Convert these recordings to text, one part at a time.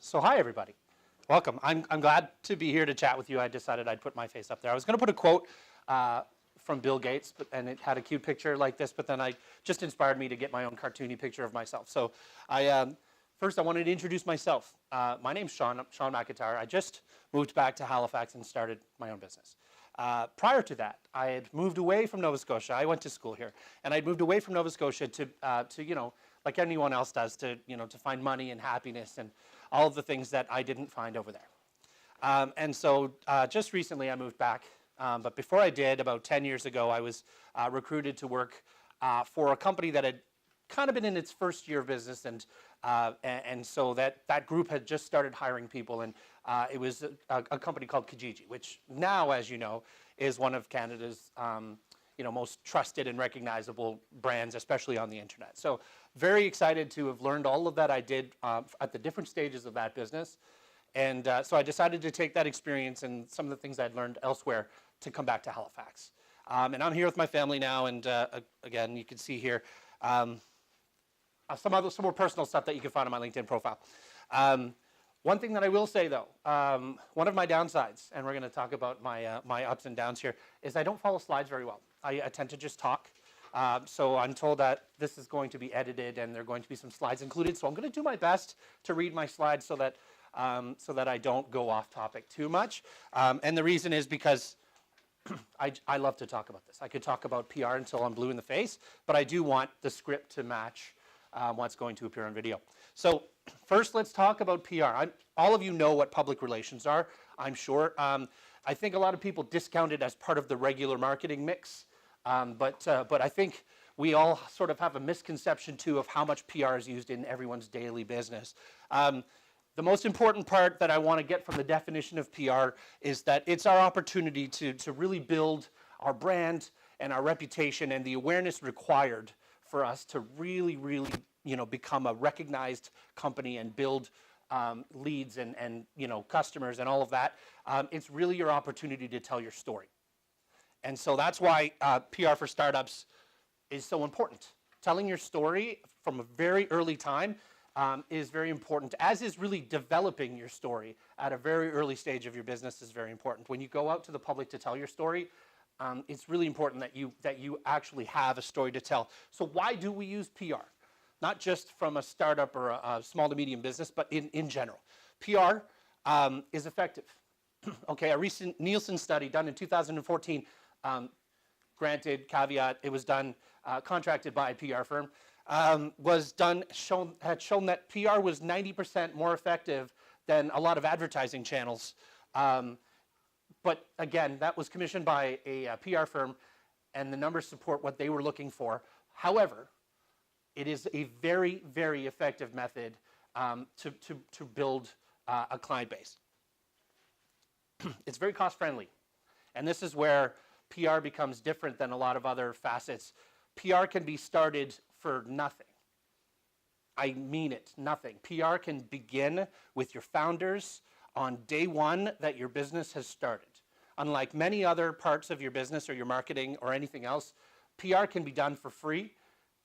So hi everybody, welcome. I'm glad to be here to chat with you. I decided I'd put my face up there. I was going to put a quote from Bill Gates, and it had a cute picture like this, but then I just inspired me to get my own cartoony picture of myself. So first I wanted to introduce myself. My name's Shawn McIntyre. I just moved back to Halifax and started my own business. Prior to that, I had moved away from Nova Scotia. I went to school here, and I'd moved away from Nova Scotia to you know, like anyone else does, to find money and happiness and all of the things that I didn't find over there. And so just recently I moved back, but before I did, about 10 years ago, I was recruited to work for a company that had kind of been in its first year of business, and so that group had just started hiring people, and it was a company called Kijiji, which now, as you know, is one of Canada's most trusted and recognizable brands, especially on the internet. So very excited to have learned all of that I did at the different stages of that business. And so I decided to take that experience and some of the things I'd learned elsewhere to come back to Halifax. And I'm here with my family now, and again, you can see here some more personal stuff that you can find on my LinkedIn profile. One thing that I will say, though, one of my downsides, and we're going to talk about my ups and downs here, is I don't follow slides very well. I tend to just talk. So I'm told that this is going to be edited and there are going to be some slides included. So I'm going to do my best to read my slides so that I don't go off topic too much. And the reason is because I love to talk about this. I could talk about PR until I'm blue in the face, but I do want the script to match what's going to appear on video. So first, let's talk about PR. All of you know what public relations are, I'm sure. I think a lot of people discount it as part of the regular marketing mix, but I think we all sort of have a misconception too of how much PR is used in everyone's daily business. The most important part that I want to get from the definition of PR is that it's our opportunity to really build our brand and our reputation and the awareness required for us to really become a recognized company and build leads and customers and all of that. It's really your opportunity to tell your story. And so that's why PR for startups is so important. Telling your story from a very early time is very important, as is really developing your story at a very early stage of your business is very important. When you go out to the public to tell your story, it's really important that you actually have a story to tell. So why do we use PR? Not just from a startup or a small to medium business, but in general. PR is effective. Okay, a recent Nielsen study done in 2014, granted, caveat, it was done, contracted by a PR firm, had shown that PR was 90% more effective than a lot of advertising channels. But again, that was commissioned by a PR firm, and the numbers support what they were looking for. However, it is a very, very effective method to build a client base. It's very cost friendly. And this is where PR becomes different than a lot of other facets. PR can be started for nothing. I mean it, nothing. PR can begin with your founders on day one that your business has started. Unlike many other parts of your business or your marketing or anything else, PR can be done for free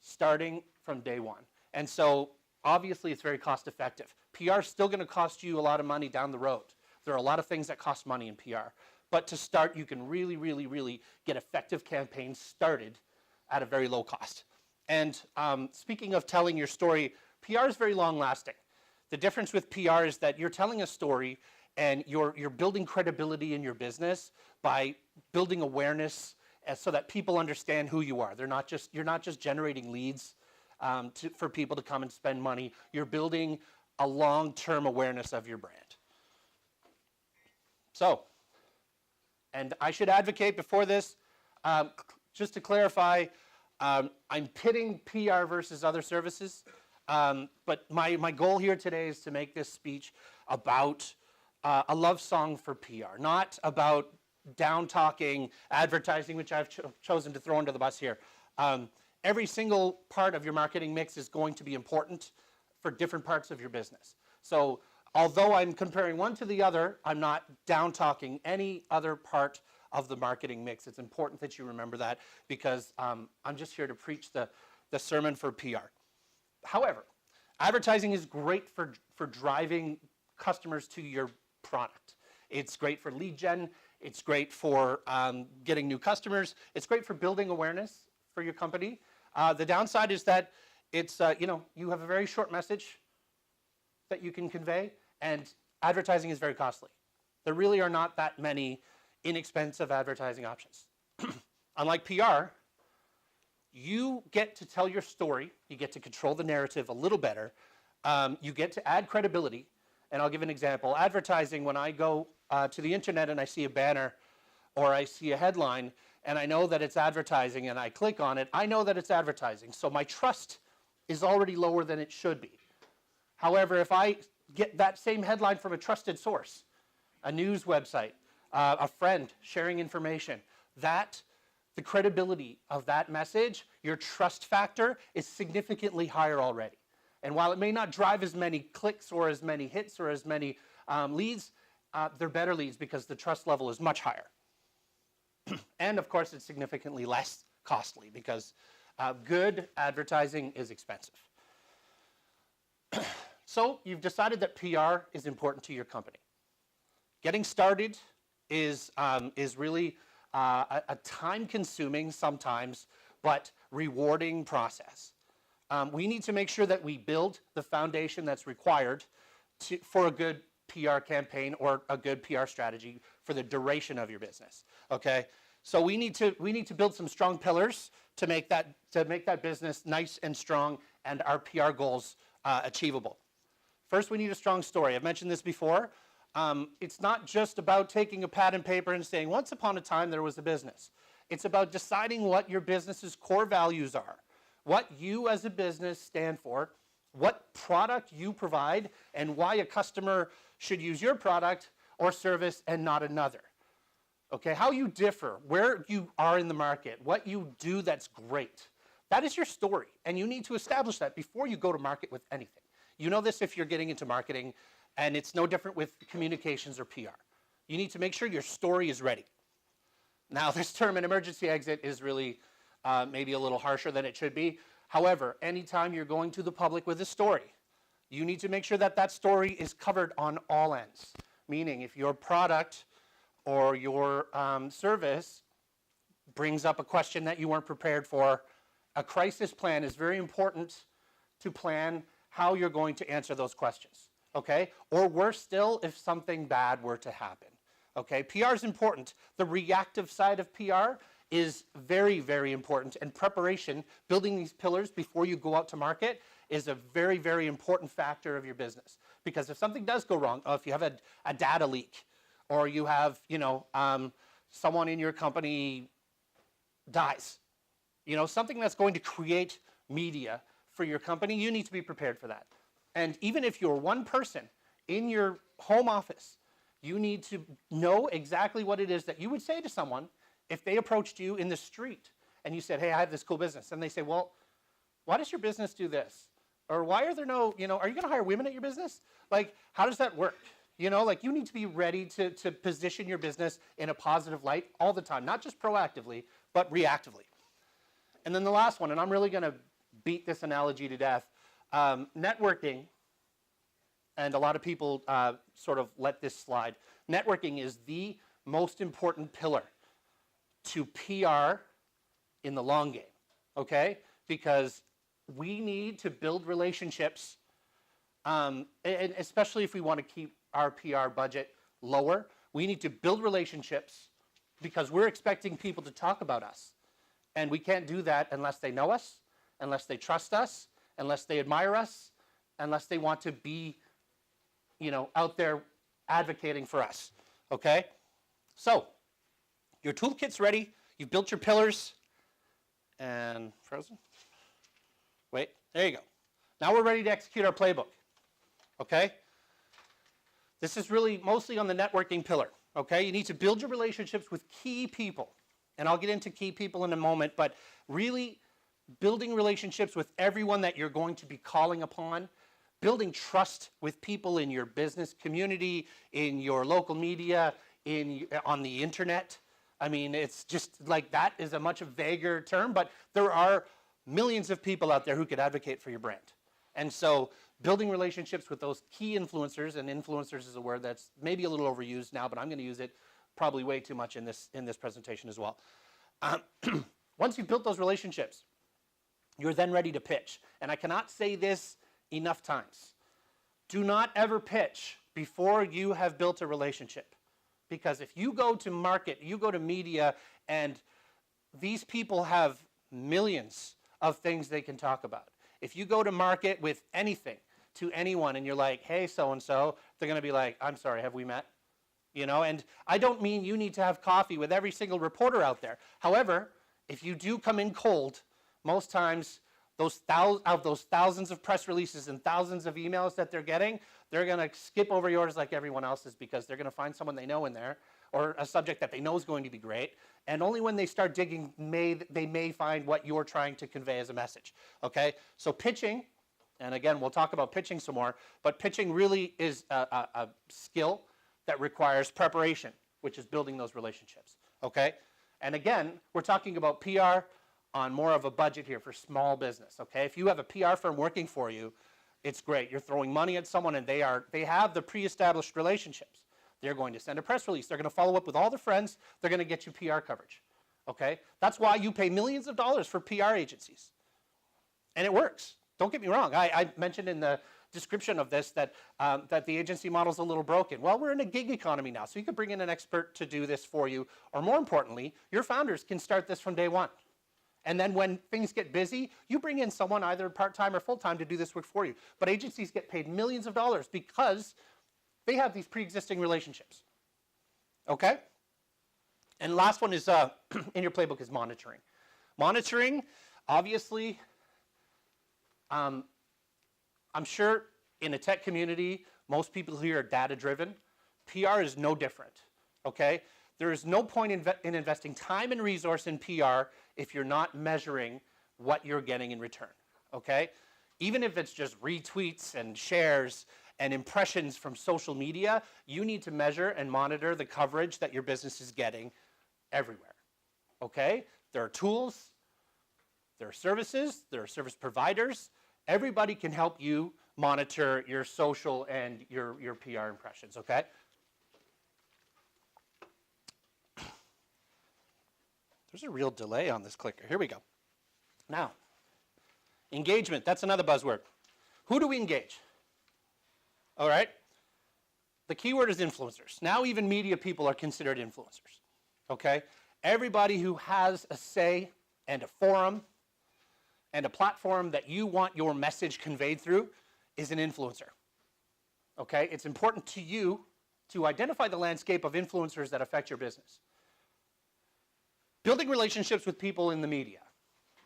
starting from day one. And so obviously it's very cost effective. PR is still going to cost you a lot of money down the road. There are a lot of things that cost money in PR. But to start, you can really get effective campaigns started at a very low cost. And speaking of telling your story, PR is very long lasting. The difference with PR is that you're telling a story and you're building credibility in your business by building awareness so that people understand who you are. You're not just generating leads for people to come and spend money. You're building a long-term awareness of your brand. So, and I should advocate before this, just to clarify, I'm pitting PR versus other services, but my goal here today is to make this speech about a love song for PR, not about down-talking advertising, which I've chosen to throw under the bus here. Every single part of your marketing mix is going to be important for different parts of your business. So although I'm comparing one to the other, I'm not down-talking any other part of the marketing mix. It's important that you remember that because I'm just here to preach the sermon for PR. However, advertising is great for driving customers to your product. It's great for lead gen. It's great for getting new customers. It's great for building awareness for your company. The downside is that it's, you have a very short message that you can convey, and advertising is very costly. There really are not that many inexpensive advertising options. Unlike PR, you get to tell your story. You get to control the narrative a little better. You get to add credibility. And I'll give an example. Advertising, when I go to the internet and I see a banner or I see a headline and I know that it's advertising and I click on it, I know that it's advertising. So my trust is already lower than it should be. However, if I get that same headline from a trusted source, a news website, a friend sharing information, the credibility of that message, your trust factor is significantly higher already. And while it may not drive as many clicks or as many hits or as many leads, they're better leads because the trust level is much higher. And of course, it's significantly less costly because good advertising is expensive. So you've decided that PR is important to your company. Getting started is really a time-consuming sometimes, but rewarding process. We need to make sure that we build the foundation that's required for a good PR campaign or a good PR strategy for the duration of your business. Okay, so we need to build some strong pillars to make that business nice and strong and our PR goals achievable. First, we need a strong story. I've mentioned this before. It's not just about taking a pad and paper and saying, once upon a time there was a business. It's about deciding what your business's core values are, what you as a business stand for, what product you provide, and why a customer should use your product or service and not another. Okay, how you differ, where you are in the market, what you do that's great. That is your story, and you need to establish that before you go to market with anything. You know this if you're getting into marketing, and it's no different with communications or PR. You need to make sure your story is ready. Now, this term, an emergency exit, is really maybe a little harsher than it should be. However, anytime you're going to the public with a story, you need to make sure that that story is covered on all ends. Meaning, if your product or your service brings up a question that you weren't prepared for, a crisis plan is very important to plan how you're going to answer those questions. Okay? Or worse still, if something bad were to happen. Okay? PR is important. The reactive side of PR is very, very important. And preparation, building these pillars before you go out to market, is a very, very important factor of your business. Because if something does go wrong, if you have a data leak, or you have, someone in your company dies, something that's going to create media for your company, you need to be prepared for that. And even if you're one person in your home office, you need to know exactly what it is that you would say to someone if they approached you in the street and you said, hey, I have this cool business. And they say, well, why does your business do this? Or why are there no, are you going to hire women at your business? Like, how does that work? You need to be ready to position your business in a positive light all the time, not just proactively, but reactively. And then the last one, and I'm really going to beat this analogy to death, networking, and a lot of people sort of let this slide. Networking is the most important pillar to PR in the long game, okay? Because we need to build relationships, and especially if we want to keep our PR budget lower, we need to build relationships because we're expecting people to talk about us. And we can't do that unless they know us, unless they trust us, unless they admire us, unless they want to be, out there advocating for us, okay? So, your toolkit's ready. You've built your pillars. And frozen? Wait, there you go. Now we're ready to execute our playbook, okay? This is really mostly on the networking pillar, okay? You need to build your relationships with key people. And I'll get into key people in a moment, but really building relationships with everyone that you're going to be calling upon, building trust with people in your business community, in your local media, on the internet. I mean, it's just like that is a much vaguer term, but there are millions of people out there who could advocate for your brand. And so building relationships with those key influencers, and influencers is a word that's maybe a little overused now, but I'm going to use it probably way too much in this presentation as well. Once you've built those relationships, you're then ready to pitch. And I cannot say this enough times. Do not ever pitch before you have built a relationship. Because if you go to market, you go to media, and these people have millions of things they can talk about. If you go to market with anything to anyone and you're like, hey, so-and-so, they're going to be like, I'm sorry, have we met? You know, and I don't mean you need to have coffee with every single reporter out there. However, if you do come in cold, most times those thousands of press releases and thousands of emails that they're getting, they're going to skip over yours like everyone else's because they're going to find someone they know in there or a subject that they know is going to be great. And only when they start digging, they may find what you're trying to convey as a message. Okay? So pitching, and again, we'll talk about pitching some more, but pitching really is a skill that requires preparation, which is building those relationships. Okay? And again, we're talking about PR on more of a budget here for small business. Okay? If you have a PR firm working for you, it's great. You're throwing money at someone and they have the pre-established relationships. They're going to send a press release. They're going to follow up with all their friends. They're going to get you PR coverage. Okay? That's why you pay millions of dollars for PR agencies. And it works. Don't get me wrong. I mentioned in the description of this that the agency model is a little broken. Well, we're in a gig economy now, so you can bring in an expert to do this for you. Or more importantly, your founders can start this from day one. And then when things get busy, you bring in someone either part-time or full-time to do this work for you. But agencies get paid millions of dollars because they have these pre-existing relationships. Okay? And last one is, in your playbook, is monitoring. Monitoring, obviously, I'm sure in a tech community, most people here are data-driven. PR is no different, okay? There is no point in investing time and resource in PR if you're not measuring what you're getting in return, okay? Even if it's just retweets and shares and impressions from social media, you need to measure and monitor the coverage that your business is getting everywhere, okay? There are tools, there are services, there are service providers. Everybody can help you monitor your social and your PR impressions, okay? There's a real delay on this clicker. Here we go. Now, engagement, that's another buzzword. Who do we engage? All right? The key word is influencers. Now even media people are considered influencers, okay? Everybody who has a say and a forum and a platform that you want your message conveyed through is an influencer, okay? It's important to you to identify the landscape of influencers that affect your business. Building relationships with people in the media,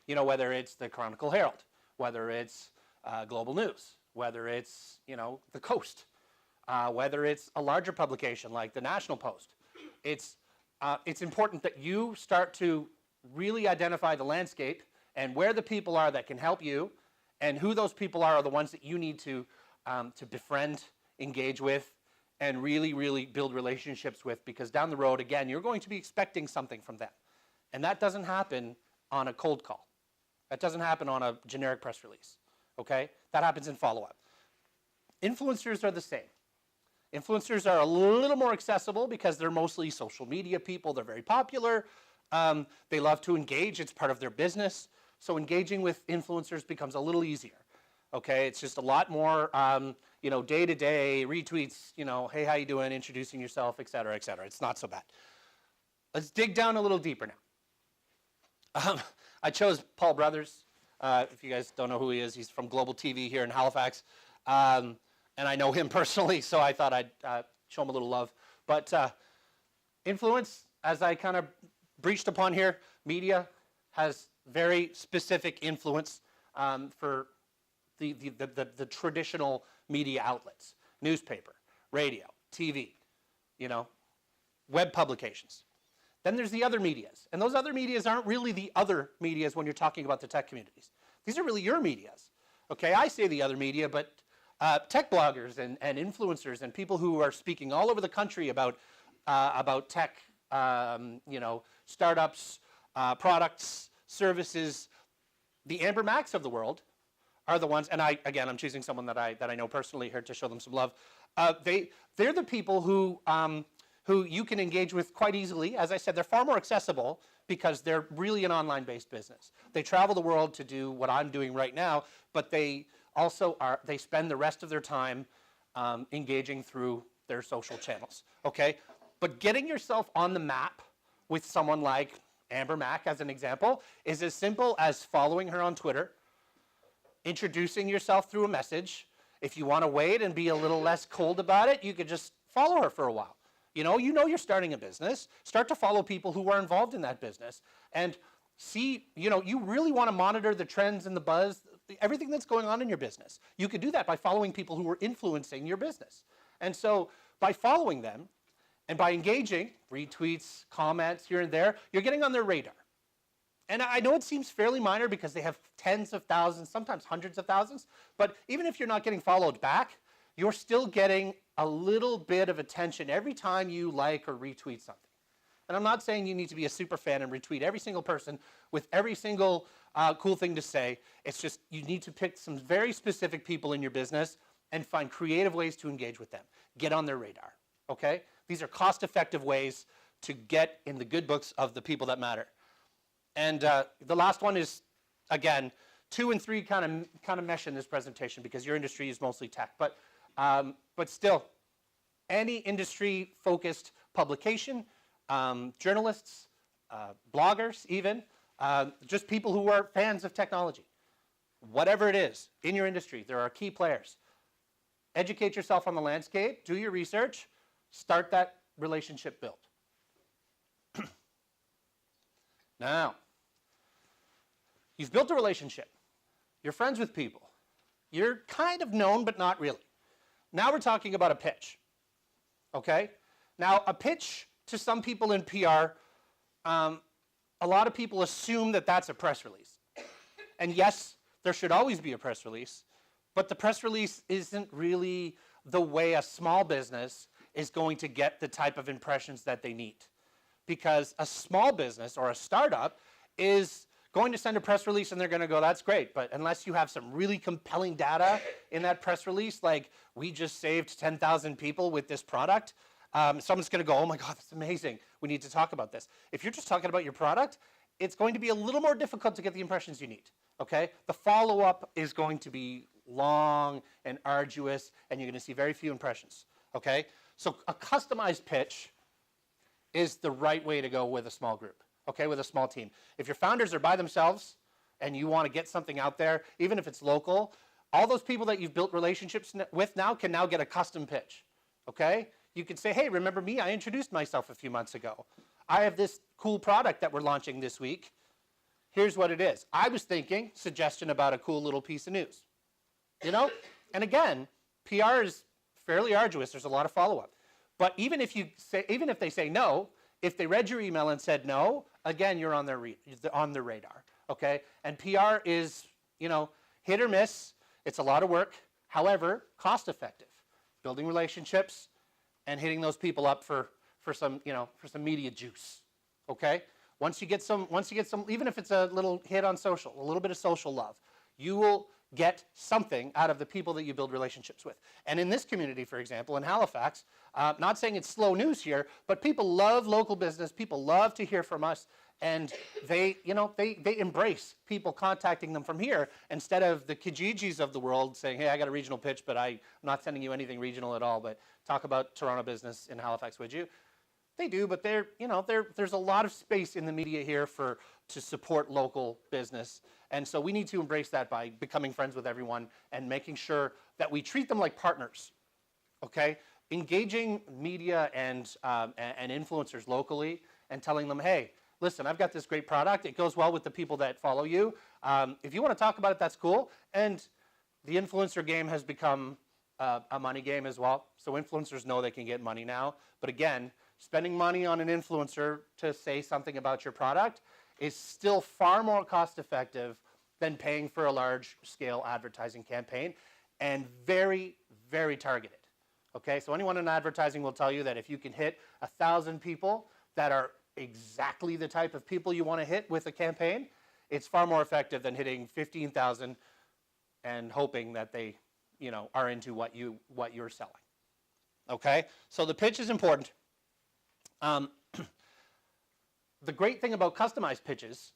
you know, whether it's the Chronicle Herald, whether it's Global News, whether it's, you know, the Coast, whether it's a larger publication like the National Post. It's important that you start to really identify the landscape and where the people are that can help you, and who those people are the ones that you need to befriend, engage with, and really, really build relationships with, because down the road, again, you're going to be expecting something from them. And that doesn't happen on a cold call. That doesn't happen on a generic press release, okay? That happens in follow-up. Influencers are the same. Influencers are a little more accessible because they're mostly social media people. They're very popular. They love to engage. It's part of their business. So engaging with influencers becomes a little easier, okay? It's just a lot more, you know, day-to-day retweets, you know, hey, how you doing, introducing yourself, et cetera, et cetera. It's not so bad. Let's dig down a little deeper now. I chose Paul Brothers. If you guys don't know who he is, he's from Global TV here in Halifax. And I know him personally, so I thought I'd show him a little love. But influence, as I kind of breached upon here, media has very specific influence for the traditional media outlets. Newspaper, radio, TV, you know, web publications. Then there's the other medias. And those other medias aren't really the other medias when you're talking about the tech communities. These are really your medias. Okay, I say the other media, but tech bloggers and influencers and people who are speaking all over the country about tech, you know, startups, products, services, the Amber Macs of the world are the ones, and I'm choosing someone that I know personally here to show them some love. They're the people who you can engage with quite easily. As I said, they're far more accessible because they're really an online-based business. They travel the world to do what I'm doing right now, but they also they spend the rest of their time engaging through their social channels, okay? But getting yourself on the map with someone like Amber Mack, as an example, is as simple as following her on Twitter, introducing yourself through a message. If you want to wait and be a little less cold about it, you could just follow her for a while. You know you're starting a business. Start to follow people who are involved in that business and see, you really want to monitor the trends and the buzz, everything that's going on in your business. You could do that by following people who are influencing your business. And so by following them and by engaging, retweets, comments here and there, you're getting on their radar. And I know it seems fairly minor because they have tens of thousands, sometimes hundreds of thousands, but even if you're not getting followed back, you're still getting a little bit of attention every time you like or retweet something. And I'm not saying you need to be a super fan and retweet every single person with every single cool thing to say. It's just you need to pick some very specific people in your business and find creative ways to engage with them. Get on their radar, okay? These are cost-effective ways to get in the good books of the people that matter. And the last one is, again, 2 and 3 kind of mesh in this presentation because your industry is mostly tech. But still, any industry-focused publication, journalists, bloggers even, just people who are fans of technology, whatever it is, in your industry, there are key players. Educate yourself on the landscape, do your research, start that relationship build. Now, you've built a relationship. You're friends with people. You're kind of known, but not really. Now we're talking about a pitch, okay? Now, a pitch to some people in PR, a lot of people assume that that's a press release. And yes, there should always be a press release, but the press release isn't really the way a small business is going to get the type of impressions that they need. Because a small business or a startup is going to send a press release and they're going to go, that's great, but unless you have some really compelling data in that press release, like we just saved 10,000 people with this product, someone's going to go, oh my God, that's amazing. We need to talk about this. If you're just talking about your product, it's going to be a little more difficult to get the impressions you need, okay? The follow-up is going to be long and arduous, and you're going to see very few impressions, okay? So a customized pitch is the right way to go with a small group, okay, with a small team. If your founders are by themselves and you want to get something out there, even if it's local, all those people that you've built relationships with now can now get a custom pitch, okay? You can say, hey, remember me? I introduced myself a few months ago. I have this cool product that we're launching this week. Here's what it is. I was thinking, suggestion about a cool little piece of news, you know? And again, PR is fairly arduous. There's a lot of follow-up. But even if they say no, if they read your email and said no, again, you're on their radar, okay? And PR is, hit or miss. It's a lot of work. However, cost-effective. Building relationships and hitting those people up for some media juice, okay? Once you get some, even if it's a little hit on social, a little bit of social love, you will get something out of the people that you build relationships with. And in this community, for example, in Halifax, not saying it's slow news here, but people love local business. People love to hear from us, and they embrace people contacting them from here instead of the Kijijis of the world saying, hey, I got a regional pitch, but I'm not sending you anything regional at all, but talk about Toronto business in Halifax, would you? They do, but there's a lot of space in the media here to support local business. And so we need to embrace that by becoming friends with everyone and making sure that we treat them like partners, okay? Engaging media and influencers locally and telling them, hey, listen, I've got this great product. It goes well with the people that follow you. If you want to talk about it, that's cool. And the influencer game has become a money game as well. So influencers know they can get money now. But again, spending money on an influencer to say something about your product is still far more cost-effective than paying for a large-scale advertising campaign and very, very targeted, okay? So anyone in advertising will tell you that if you can hit 1,000 people that are exactly the type of people you want to hit with a campaign, it's far more effective than hitting 15,000 and hoping that they, are into what you're selling. Okay, so the pitch is important. The great thing about customized pitches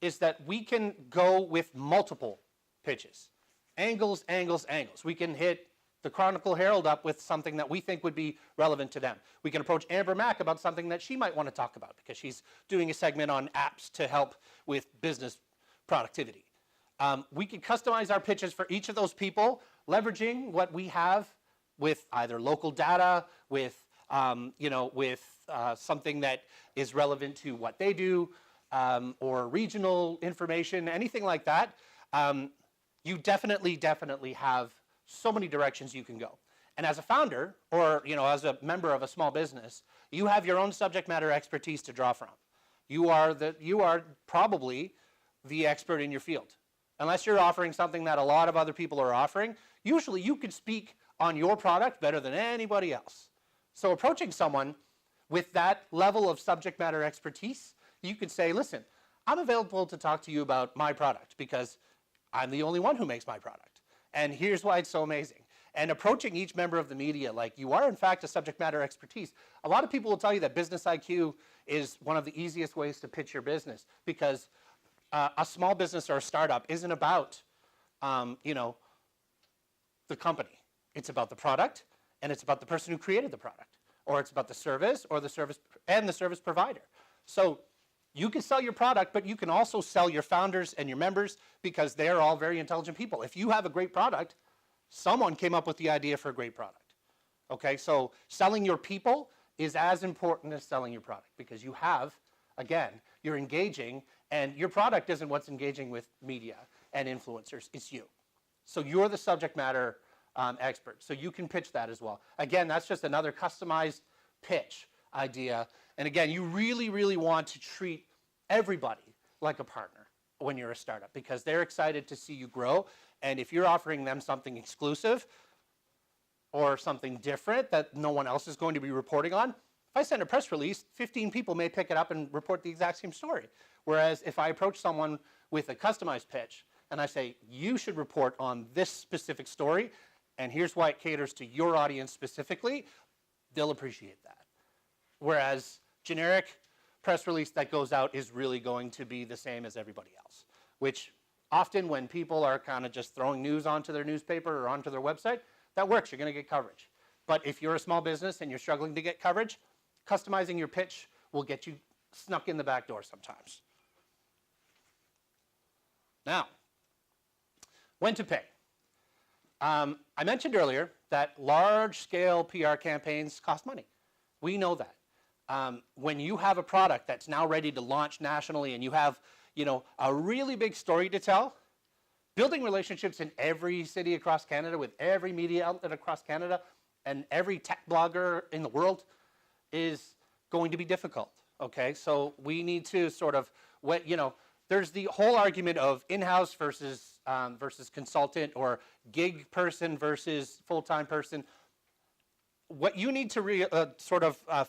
is that we can go with multiple pitches. Angles, angles, angles. We can hit the Chronicle Herald up with something that we think would be relevant to them. We can approach Amber Mack about something that she might want to talk about because she's doing a segment on apps to help with business productivity. We can customize our pitches for each of those people, leveraging what we have with either local data, with something that is relevant to what they do, or regional information, anything like that. You definitely have so many directions you can go. And as a founder, or as a member of a small business, you have your own subject matter expertise to draw from. You are probably the expert in your field. Unless you're offering something that a lot of other people are offering, usually you could speak on your product better than anybody else. So approaching someone with that level of subject matter expertise, you could say, listen, I'm available to talk to you about my product because I'm the only one who makes my product. And here's why it's so amazing. And approaching each member of the media like you are, in fact, a subject matter expertise. A lot of people will tell you that Business IQ is one of the easiest ways to pitch your business because a small business or a startup isn't about, the company. It's about the product, and it's about the person who created the product, or it's about the service, or the service provider. So you can sell your product, but you can also sell your founders and your members because they are all very intelligent people. If you have a great product, someone came up with the idea for a great product. Okay, so selling your people is as important as selling your product because you have, again, you're engaging, and your product isn't what's engaging with media and influencers, it's you. So you're the subject matter expert, so you can pitch that as well. Again, that's just another customized pitch idea. And again, you really want to treat everybody like a partner when you're a startup because they're excited to see you grow. And if you're offering them something exclusive or something different that no one else is going to be reporting on, if I send a press release, 15 people may pick it up and report the exact same story. Whereas if I approach someone with a customized pitch and I say, you should report on this specific story, and here's why it caters to your audience specifically, they'll appreciate that. Whereas generic press release that goes out is really going to be the same as everybody else, which often when people are kind of just throwing news onto their newspaper or onto their website, that works, you're going to get coverage. But if you're a small business and you're struggling to get coverage, customizing your pitch will get you snuck in the back door sometimes. Now, when to pay. I mentioned earlier that large-scale PR campaigns cost money. We know that. When you have a product that's now ready to launch nationally and you have, a really big story to tell, building relationships in every city across Canada with every media outlet across Canada and every tech blogger in the world is going to be difficult, okay? So we need to sort of, there's the whole argument of in-house versus consultant or gig person versus full-time person. What you need to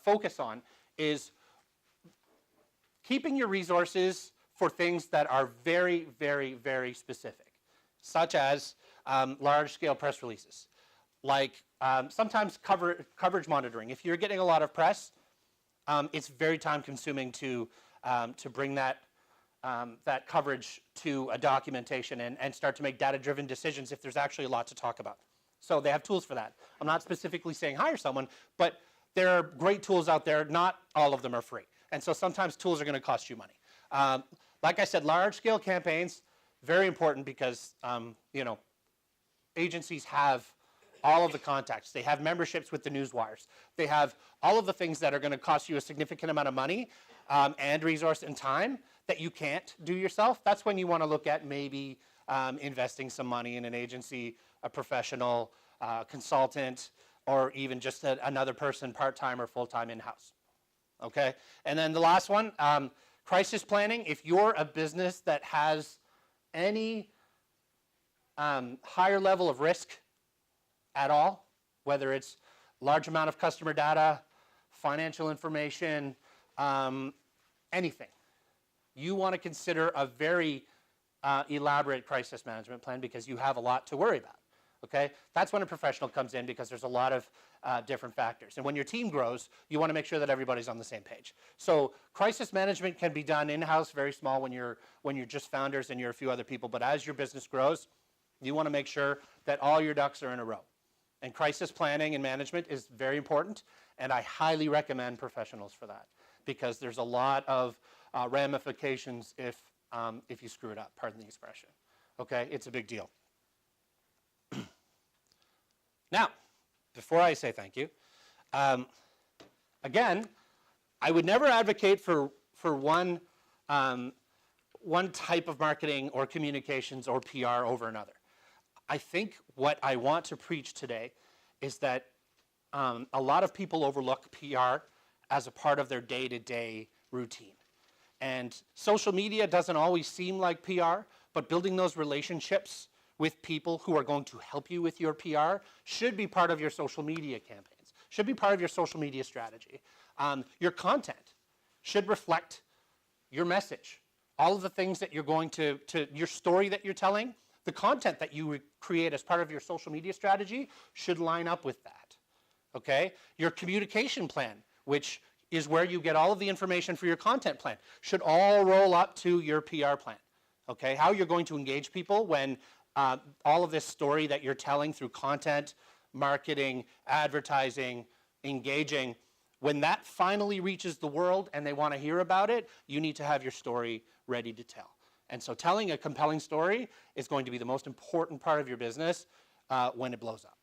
focus on is keeping your resources for things that are very, very, very specific, such as large-scale press releases. Like sometimes coverage monitoring. If you're getting a lot of press, it's very time-consuming to bring that coverage to a documentation and start to make data-driven decisions if there's actually a lot to talk about. So they have tools for that. I'm not specifically saying hire someone, but there are great tools out there. Not all of them are free. And so sometimes tools are going to cost you money. Like I said, large-scale campaigns, very important because, agencies have all of the contacts. They have memberships with the newswires. They have all of the things that are going to cost you a significant amount of money and resource and time that you can't do yourself. That's when you want to look at maybe investing some money in an agency, a professional, consultant, or even just another person part-time or full-time in-house. Okay? And then the last one, crisis planning. If you're a business that has any higher level of risk at all, whether it's large amount of customer data, financial information, anything, you want to consider a very elaborate crisis management plan because you have a lot to worry about. Okay, that's when a professional comes in because there's a lot of different factors. And when your team grows, you want to make sure that everybody's on the same page. So crisis management can be done in-house, very small when you're just founders and you're a few other people. But as your business grows, you want to make sure that all your ducks are in a row. And crisis planning and management is very important, and I highly recommend professionals for that because there's a lot of ramifications if you screw it up, pardon the expression. Okay, it's a big deal. Now, before I say thank you, again, I would never advocate for one type of marketing or communications or PR over another. I think what I want to preach today is that a lot of people overlook PR as a part of their day-to-day routine. And social media doesn't always seem like PR, but building those relationships with people who are going to help you with your PR should be part of your social media campaigns, should be part of your social media strategy. Your content should reflect your message. All of the things that you're going to your story that you're telling, the content that you create as part of your social media strategy should line up with that, okay? Your communication plan, which is where you get all of the information for your content plan, should all roll up to your PR plan, okay? How you're going to engage people when all of this story that you're telling through content, marketing, advertising, engaging, when that finally reaches the world and they want to hear about it, you need to have your story ready to tell. And so telling a compelling story is going to be the most important part of your business when it blows up.